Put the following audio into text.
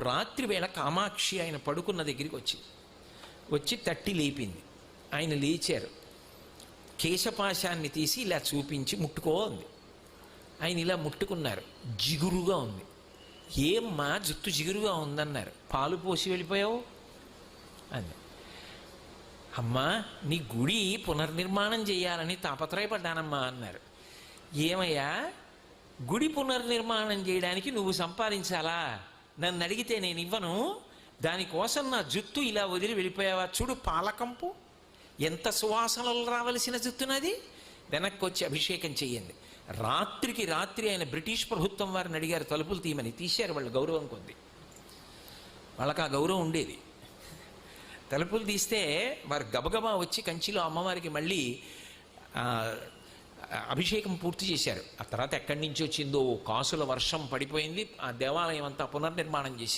రాత్రి వేళ కామాక్షి ఆయన పడుకున్న దగ్గరికి వచ్చి తట్టి లేపింది. ఆయన లేచారు. కేశపాశాన్ని తీసి ఇలా చూపించి ముట్టుకో ఉంది. ఆయన ఇలా ముట్టుకున్నారు. జిగురుగా ఉంది. ఏమ్మా జుట్టు జిగురుగా ఉందన్నారు. పాలు పోసి వెళ్ళిపోయావు అని. అమ్మా నీ గుడి పునర్నిర్మాణం చేయాలని తాపత్రయపడ్డానమ్మా అన్నారు. ఏమయ్యా గుడి పునర్నిర్మాణం చేయడానికి నువ్వు సంపాదించాలా? నన్ను అడిగితే నేను ఇవ్వను. దానికోసం నా జుట్టు ఇలా వదిలి వెళ్ళిపోయావా? చూడు పాలకంపు ఎంత సువాసనలు రావలసిన జుట్టునది. వెనక్కి వచ్చి అభిషేకం చెయ్యండి. రాత్రికి రాత్రి ఆయన బ్రిటిష్ ప్రభుత్వం వారిని అడిగారు తలుపులు తీయమని. తీశారు వాళ్ళు గౌరవం కొద్ది. వాళ్ళకి ఆ గౌరవం ఉండేది. తలుపులు తీస్తే వారు గబగబా వచ్చి కంచిలో అమ్మవారికి మళ్ళీ అభిషేకం పూర్తి చేశారు. ఆ తర్వాత ఎక్కడి నుంచి వచ్చిందో కాసుల వర్షం పడిపోయింది. ఆ దేవాలయం అంతా పునర్నిర్మాణం చేశారు.